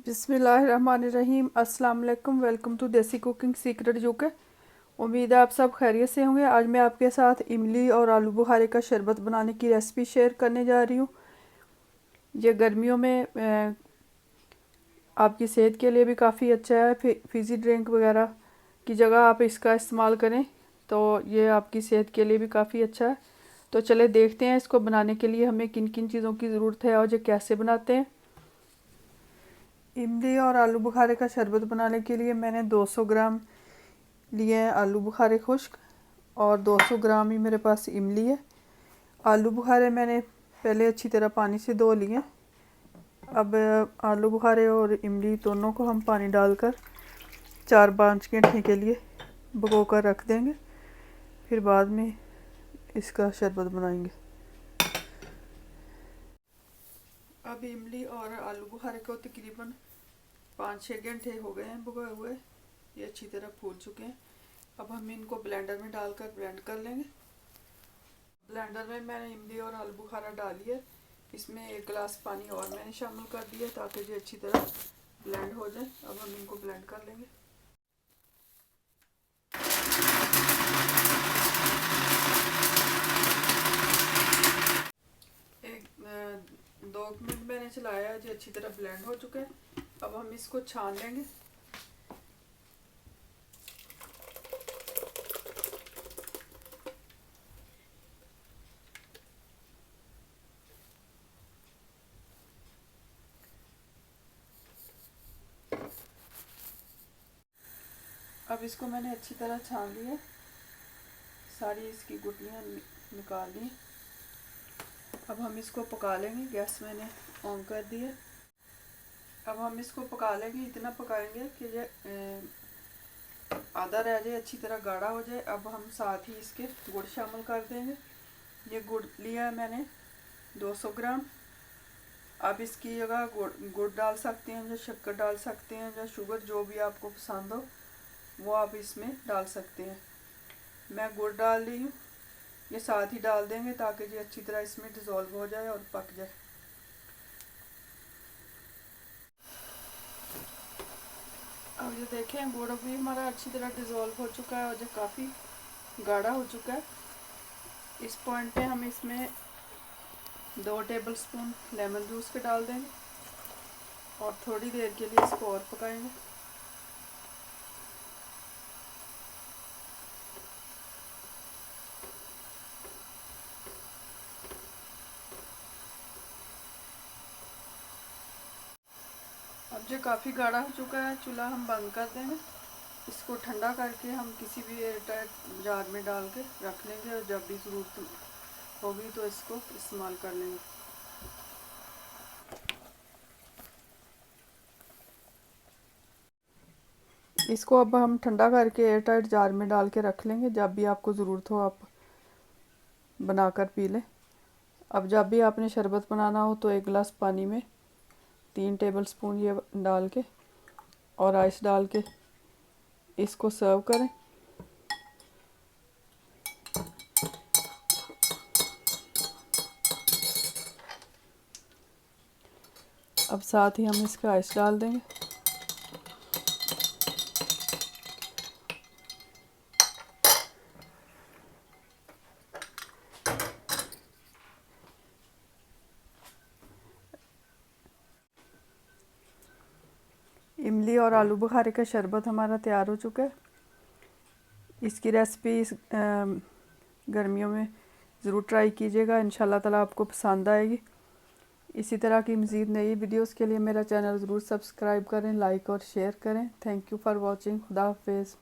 बिस्मिल्लाहिर्रहमानिर्रहीम। अस्सलाम वालेकुम। वेलकम टू देसी कुकिंग सीक्रेट यूके। उम्मीद है आप सब खैरियत से होंगे। आज मैं आपके साथ इमली और आलू बुखारे का शरबत बनाने की रेसिपी शेयर करने जा रही हूँ। ये गर्मियों में आपकी सेहत के लिए भी काफ़ी अच्छा है। फिज़ी ड्रिंक वगैरह की जगह आप इसका इस्तेमाल करें तो ये आपकी सेहत के लिए भी काफ़ी अच्छा है। तो चले देखते हैं इसको बनाने के लिए हमें किन किन चीज़ों की ज़रूरत है और ये कैसे बनाते हैं। इमली और आलू बुखारे का शरबत बनाने के लिए मैंने 200 ग्राम लिए हैं आलू बुखारे खुश्क और 200 ग्राम ही मेरे पास इमली है। आलू बुखारे मैंने पहले अच्छी तरह पानी से धो लिए। अब आलू बुखारे और इमली दोनों को हम पानी डालकर 4-5 घंटे के लिए भिगो कर रख देंगे। फिर बाद में इसका शरबत बनाएंगे। अब इमली और आलू बुखारे को तकरीबन 5-6 घंटे हो गए हैं भिगोए हुए। ये अच्छी तरह फूल चुके हैं। अब हम इनको ब्लेंडर में डालकर ब्लेंड कर लेंगे। ब्लेंडर में मैंने इमली और आलू बुखारा डाली है। इसमें 1 गिलास पानी और मैंने शामिल कर दिया ताकि ये अच्छी तरह ब्लेंड हो जाए। अब हम इनको ब्लेंड कर लेंगे। एक 2 मिनट मैंने चलाया है, जो अच्छी तरह ब्लेंड हो चुके हैं। अब हम इसको छान लेंगे। अब इसको मैंने अच्छी तरह छान लिया, सारी इसकी गुठलियाँ निकाल ली। अब हम इसको पका लेंगे। गैस मैंने ऑन कर दी है। अब हम इसको पका लेंगे। इतना पकाएंगे कि ये आधा रह जाए, अच्छी तरह गाढ़ा हो जाए। अब हम साथ ही इसके गुड़ शामिल कर देंगे। ये गुड़ लिया है मैंने 200 ग्राम। आप इसकी जगह गुड़ डाल सकते हैं, या शक्कर डाल सकते हैं, या शुगर, जो भी आपको पसंद हो वो आप इसमें डाल सकते हैं। मैं गुड़ डाल रही हूँ। ये साथ ही डाल देंगे ताकि ये अच्छी तरह इसमें डिज़ोल्व हो जाए और पक जाए। अब ये देखें, गुड़ भी हमारा अच्छी तरह डिज़ोल्व हो चुका है और ये काफ़ी गाढ़ा हो चुका है। इस पॉइंट पे हम इसमें 2 टेबलस्पून लेमन जूस के डाल देंगे और थोड़ी देर के लिए इसको और पकाएंगे। अब जो काफ़ी गाढ़ा हो चुका है, चूल्हा हम बंद कर देंगे। इसको ठंडा करके हम किसी भी एयरटाइट जार में डाल के रख लेंगे और जब भी ज़रूरत होगी तो इसको इस्तेमाल कर लेंगे। इसको अब हम ठंडा करके एयरटाइट जार में डाल के रख लेंगे। जब भी आपको ज़रूरत हो आप बनाकर पी लें। अब जब भी आपने शरबत बनाना हो तो 1 गिलास पानी में 3 टेबलस्पून ये डाल के और आइस डाल के इसको सर्व करें। अब साथ ही हम इसका आइस डाल देंगे। इमली और आलू बुखारे का शरबत हमारा तैयार हो चुका है। इसकी रेसिपी गर्मियों में ज़रूर ट्राई कीजिएगा। इंशाल्लाह ताला आपको पसंद आएगी। इसी तरह की मज़ीद नई वीडियोस के लिए मेरा चैनल ज़रूर सब्सक्राइब करें, लाइक और शेयर करें। Thank you for watching. खुदा हाफिज़।